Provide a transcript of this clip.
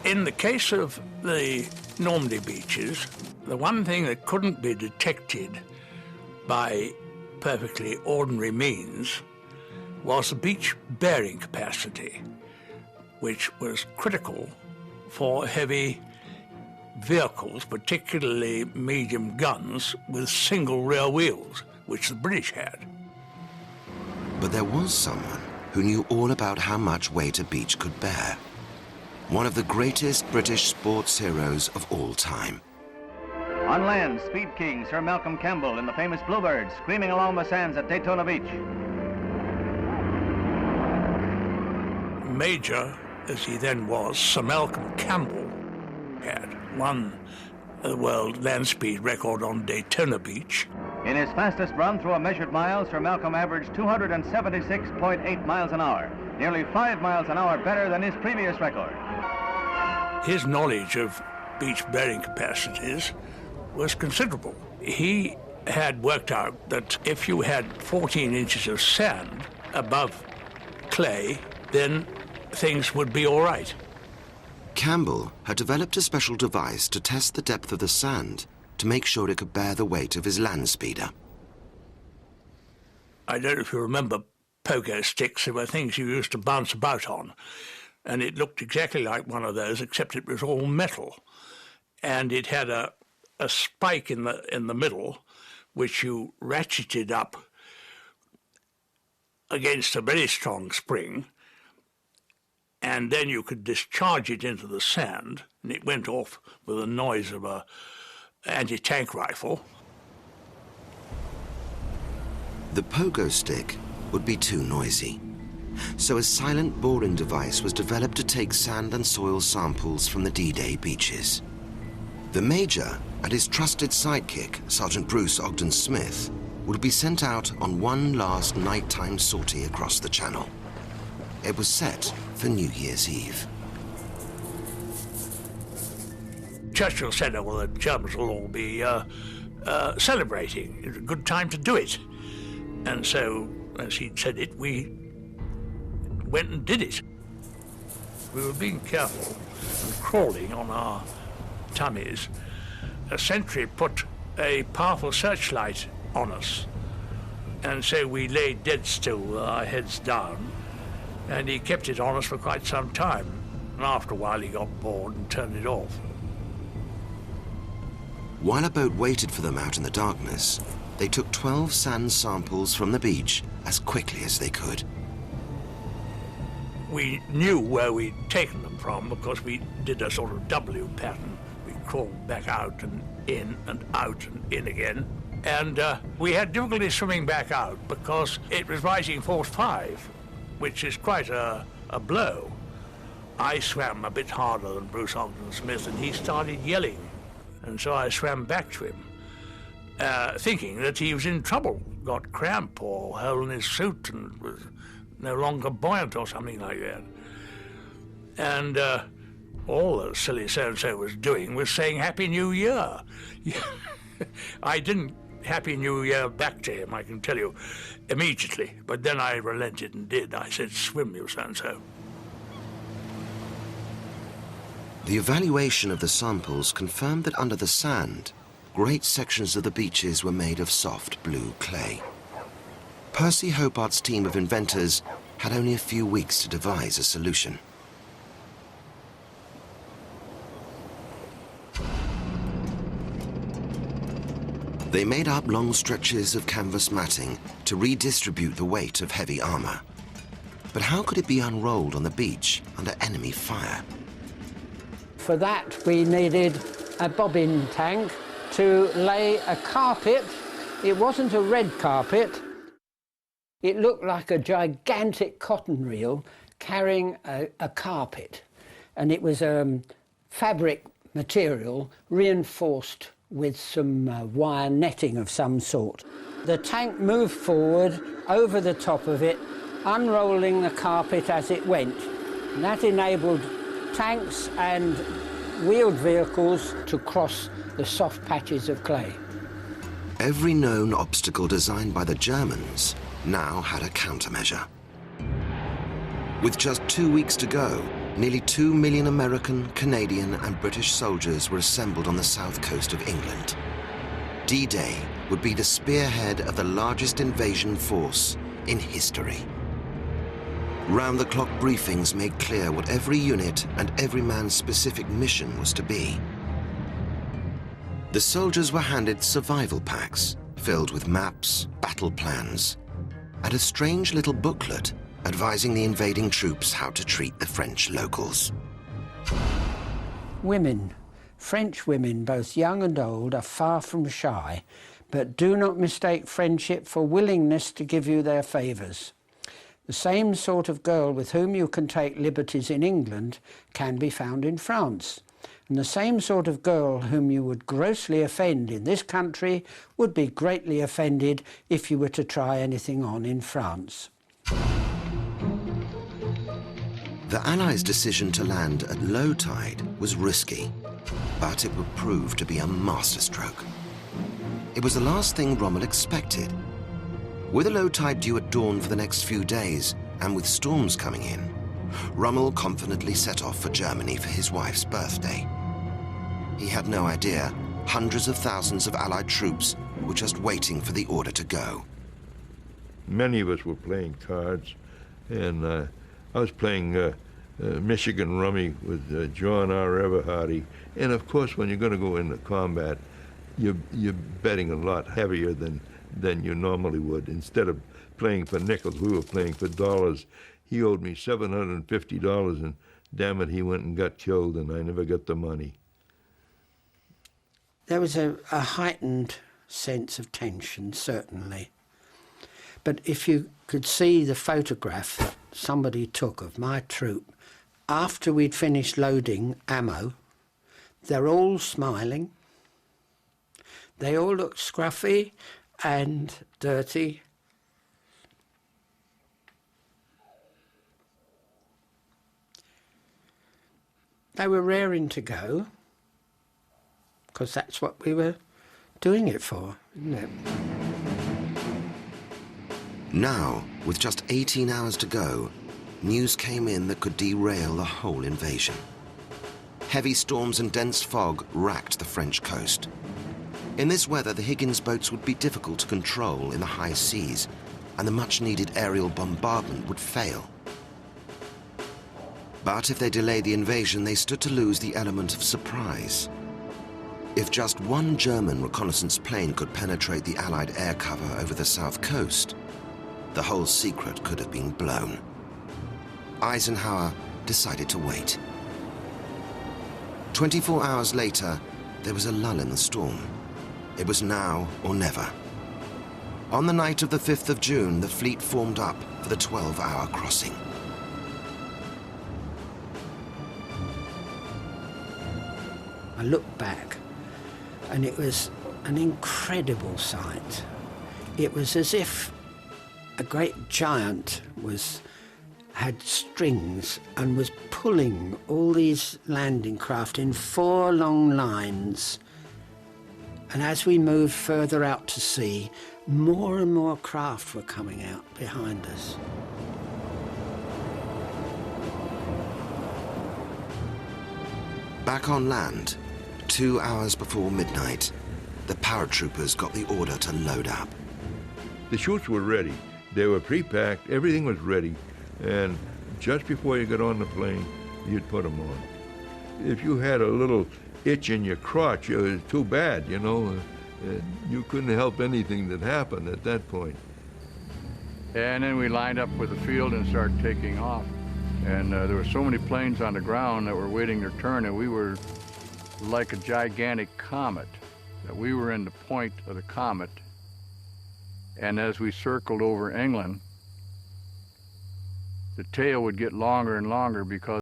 In the case of the Normandy beaches, the one thing that couldn't be detected by perfectly ordinary means was the beach bearing capacity, which was critical for heavy vehicles, particularly medium guns with single rear wheels, which the British had. But there was someone who knew all about how much weight a beach could bear. One of the greatest British sports heroes of all time. On land, Speed King Sir Malcolm Campbell in the famous Bluebird, screaming along the sands at Daytona Beach. Major, as he then was, Sir Malcolm Campbell, had won the world land speed record on Daytona Beach. In his fastest run through a measured mile, Sir Malcolm averaged 276.8 miles an hour, nearly 5 miles an hour better than his previous record. His knowledge of beach bearing capacities was considerable. He had worked out that if you had 14 inches of sand above clay, then things would be all right. Campbell had developed a special device to test the depth of the sand to make sure it could bear the weight of his land speeder. I don't know if you remember pogo sticks. They were things you used to bounce about on. And it looked exactly like one of those, except it was all metal. And it had a spike in the middle, which you ratcheted up against a very strong spring, and then you could discharge it into the sand, and it went off with the noise of a anti-tank rifle. The pogo stick would be too noisy. So a silent boring device was developed to take sand and soil samples from the D-Day beaches. The Major and his trusted sidekick, Sergeant Bruce Ogden Smith, would be sent out on one last nighttime sortie across the Channel. It was set for New Year's Eve. Churchill said, oh, well, the Germans will all be celebrating. It's a good time to do it. And so, as he'd said it, we went and did it. We were being careful and crawling on our tummies. A sentry put a powerful searchlight on us, and so we lay dead still with our heads down, and he kept it on us for quite some time. And after a while he got bored and turned it off. While a boat waited for them out in the darkness, they took 12 sand samples from the beach as quickly as they could. We knew where we'd taken them from because we did a sort of W pattern. We crawled back out and in and out and in again. And we had difficulty swimming back out because it was rising force 5, which is quite a blow. I swam a bit harder than Bruce Ogden Smith, and he started yelling. And so I swam back to him, thinking that he was in trouble, got cramp or hole in his suit and was no longer buoyant or something like that. And all the silly so-and-so was doing was saying Happy New Year. I didn't Happy New Year back to him, I can tell you, immediately. But then I relented and did. I said, swim, you so-and-so. The evaluation of the samples confirmed that under the sand, great sections of the beaches were made of soft blue clay. Percy Hobart's team of inventors had only a few weeks to devise a solution. They made up long stretches of canvas matting to redistribute the weight of heavy armor. But how could it be unrolled on the beach under enemy fire? For that, we needed a bobbin tank to lay a carpet. It wasn't a red carpet. It looked like a gigantic cotton reel carrying a carpet. And it was fabric material reinforced with some wire netting of some sort. The tank moved forward over the top of it, unrolling the carpet as it went. And that enabled tanks and wheeled vehicles to cross the soft patches of clay. Every known obstacle designed by the Germans now had a countermeasure. With just 2 weeks to go, Nearly 2 million American, Canadian and British soldiers were assembled on the south coast of England. D-Day would be the spearhead of the largest invasion force in history. Round-the-clock briefings made clear what every unit and every man's specific mission was to be. The soldiers were handed survival packs filled with maps, battle plans, and a strange little booklet advising the invading troops how to treat the French locals. Women, French women, both young and old, are far from shy, but do not mistake friendship for willingness to give you their favours. The same sort of girl with whom you can take liberties in England can be found in France. And the same sort of girl whom you would grossly offend in this country would be greatly offended if you were to try anything on in France. The Allies' decision to land at low tide was risky, but it would prove to be a masterstroke. It was the last thing Rommel expected. With a low tide due at dawn for the next few days, and with storms coming in, Rommel confidently set off for Germany for his wife's birthday. He had no idea hundreds of thousands of Allied troops were just waiting for the order to go. Many of us were playing cards, and I was playing Michigan Rummy with John R. Everhardy. And of course, when you're going to go into combat, you're betting a lot heavier than you normally would. Instead of playing for nickels, we were playing for dollars. He owed me $750, and damn it, he went and got killed, and I never got the money. There was a heightened sense of tension, certainly. But if you could see the photograph that somebody took of my troop after we'd finished loading ammo, they're all smiling. They all look scruffy and dirty. They were raring to go, because that's what we were doing it for, isn't it? Now, with just 18 hours to go, news came in that could derail the whole invasion. Heavy storms and dense fog racked the French coast. In this weather, the Higgins boats would be difficult to control in the high seas, and the much-needed aerial bombardment would fail. But if they delayed the invasion, they stood to lose the element of surprise. If just one German reconnaissance plane could penetrate the Allied air cover over the south coast, the whole secret could have been blown. Eisenhower decided to wait. 24 hours later, there was a lull in the storm. It was now or never. On the night of the 5th of June, the fleet formed up for the 12-hour crossing. I looked back, and it was an incredible sight. It was as if a great giant had strings and was pulling all these landing craft in 4 long lines. And as we moved further out to sea, more and more craft were coming out behind us. Back on land, 2 hours before midnight, the paratroopers got the order to load up. The chutes were ready. They were pre-packed, everything was ready, and just before you got on the plane, you'd put them on. If you had a little itch in your crotch, it was too bad, you know. You couldn't help anything that happened at that point. And then we lined up with the field and started taking off. And there were so many planes on the ground that were waiting their turn, and we were like a gigantic comet, that we were in the point of the comet. And as we circled over England, the tail would get longer and longer because